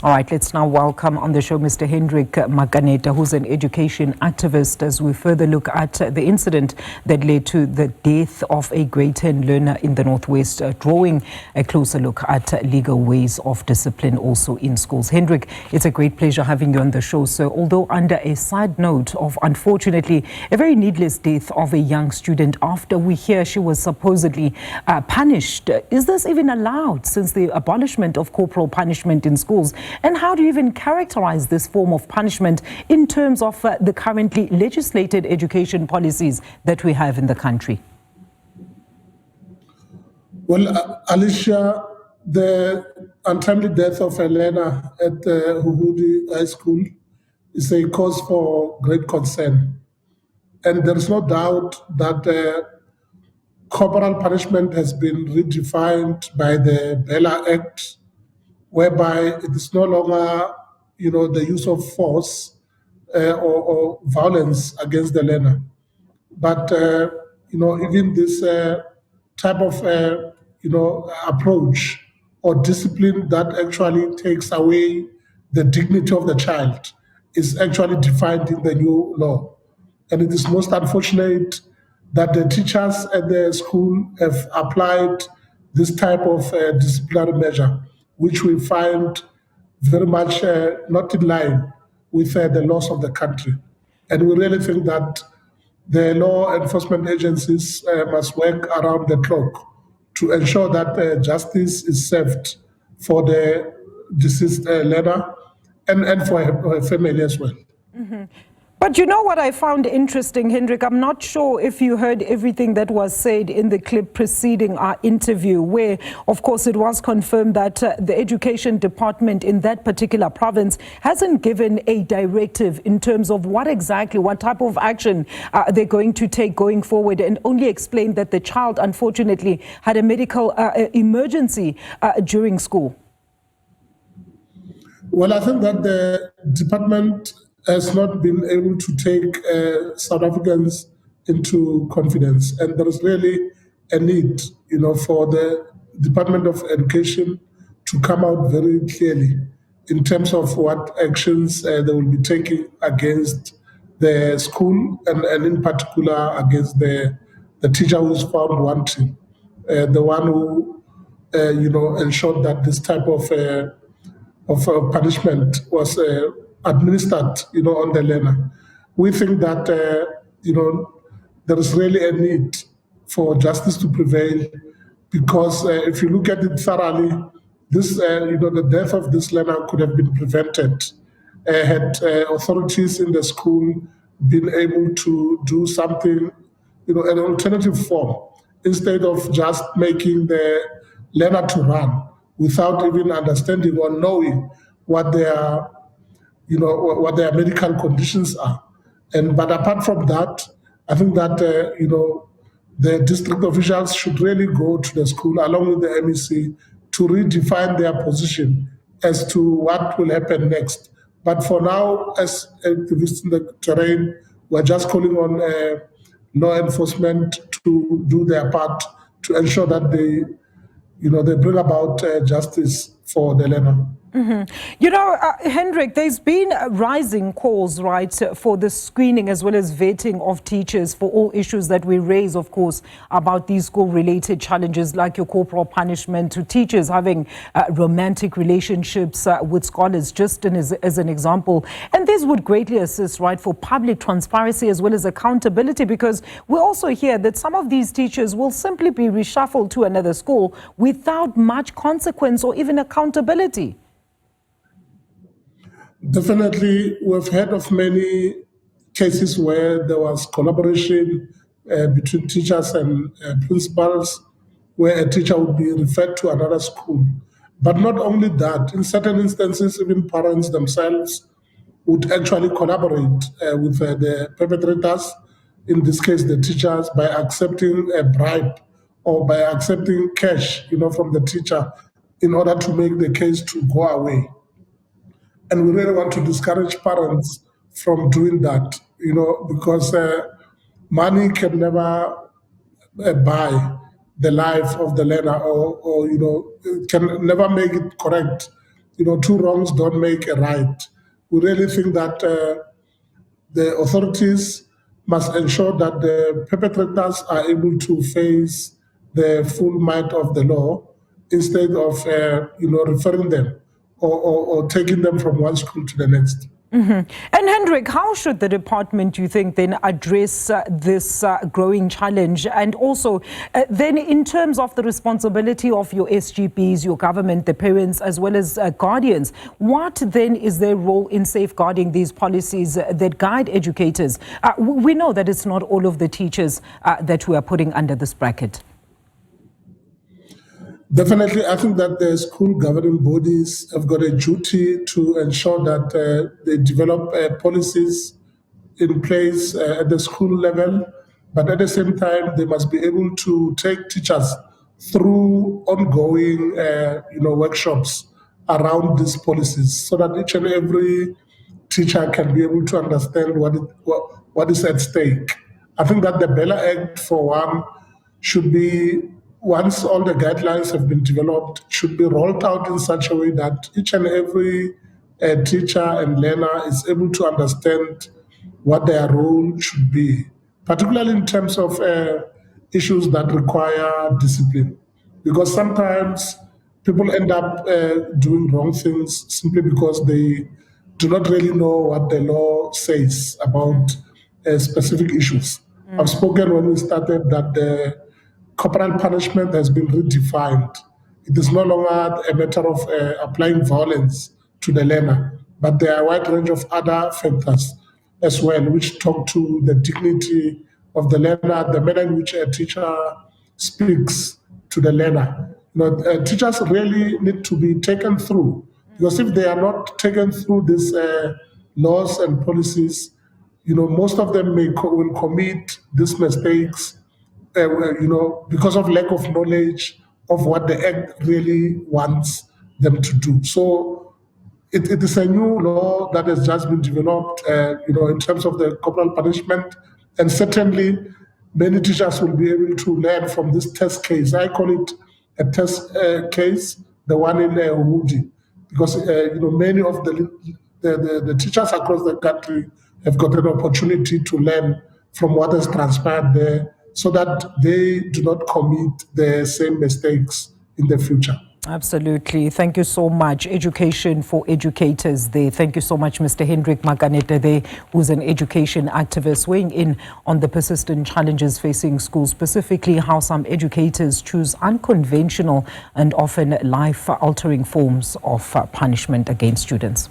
All right, let's now welcome on the show Mr. Hendrick Makaneta, who's an education activist, as we further look at the incident that led to the death of a grade 10 learner in the Northwest, drawing a closer look at legal ways of discipline also in schools. Hendrick, it's a great pleasure having you on the show, sir. Although under a side note of, unfortunately, a very needless death of a young student after we hear she was supposedly punished. Is this even allowed since the abolishment of corporal punishment in schools? And how do you even characterize this form of punishment in terms of the currently legislated education policies that we have in the country? Well, Alicia, the untimely death of a learner at Huhudi High School is a cause for great concern. And there is no doubt that corporal punishment has been redefined by the Bella Act, whereby it is no longer, the use of force or violence against the learner. But, even this type of, approach or discipline that actually takes away the dignity of the child is actually defined in the new law. And it is most unfortunate that the teachers at the school have applied this type of disciplinary measure, which we find very much not in line with the laws of the country. And we really think that the law enforcement agencies must work around the clock to ensure that justice is served for the deceased learner and for her family as well. Mm-hmm. But you know what I found interesting, Hendrick? I'm not sure if you heard everything that was said in the clip preceding our interview, where, of course, it was confirmed that the education department in that particular province hasn't given a directive in terms of what type of action they're going to take going forward, and only explained that the child, unfortunately, had a medical emergency during school. Well, I think that the department has not been able to take South Africans into confidence. And there is really a need, for the Department of Education to come out very clearly in terms of what actions they will be taking against the school and in particular against the teacher who is found wanting, the one who, ensured that this type of punishment was administered, on the learner. We think that, there is really a need for justice to prevail because if you look at it thoroughly, this, the death of this learner could have been prevented had authorities in the school been able to do something, an alternative form, instead of just making the learner to run without even understanding or knowing what their what their medical conditions are. But apart from that, I think that, the district officials should really go to the school along with the MEC to redefine their position as to what will happen next. But for now, as activists in the terrain, we're just calling on law enforcement to do their part to ensure that they bring about justice for the learner. Mm-hmm. Hendrick, there's been rising calls, right, for the screening as well as vetting of teachers for all issues that we raise, of course, about these school-related challenges like your corporal punishment, to teachers having romantic relationships with scholars, just as an example. And this would greatly assist, right, for public transparency as well as accountability, because we also hear that some of these teachers will simply be reshuffled to another school without much consequence or even accountability. Definitely, we've heard of many cases where there was collaboration between teachers and principals, where a teacher would be referred to another school. But not only that, in certain instances, even parents themselves would actually collaborate with the perpetrators, in this case, the teachers, by accepting a bribe or by accepting cash, from the teacher in order to make the case to go away. And we really want to discourage parents from doing that, because money can never buy the life of the learner or can never make it correct two wrongs don't make a right. We really think that the authorities must ensure that the perpetrators are able to face the full might of the law instead of, referring them or taking them from one school to the next. And Hendrick, how should the department, you think, then address this growing challenge? And also, then in terms of the responsibility of your SGBs, your government, the parents, as well as guardians, what then is their role in safeguarding these policies that guide educators? We know that it's not all of the teachers that we are putting under this bracket. Definitely, I think that the school governing bodies have got a duty to ensure that they develop policies in place at the school level, but at the same time, they must be able to take teachers through ongoing, workshops around these policies, so that each and every teacher can be able to understand what is at stake. I think that the Bella Act, for one, should be, once all the guidelines have been developed, should be rolled out in such a way that each and every teacher and learner is able to understand what their role should be, particularly in terms of issues that require discipline. Because sometimes people end up doing wrong things simply because they do not really know what the law says about specific issues. I've spoken when we started that the corporal punishment has been redefined. It is no longer a matter of applying violence to the learner, but there are a wide range of other factors as well, which talk to the dignity of the learner, the manner in which a teacher speaks to the learner. Teachers really need to be taken through, because if they are not taken through these laws and policies, most of them will commit these mistakes, because of lack of knowledge of what the Act really wants them to do. So it is a new law that has just been developed, in terms of the corporal punishment, and certainly many teachers will be able to learn from this test case. I call it a test case, the one in Hoodi, because many of the teachers across the country have got an opportunity to learn from what has transpired there, so that they do not commit the same mistakes in the future. Absolutely. Thank you so much. Education for educators there. Thank you so much, Mr. Hendrick Makaneta there, who's an education activist, weighing in on the persistent challenges facing schools, specifically how some educators choose unconventional and often life-altering forms of punishment against students.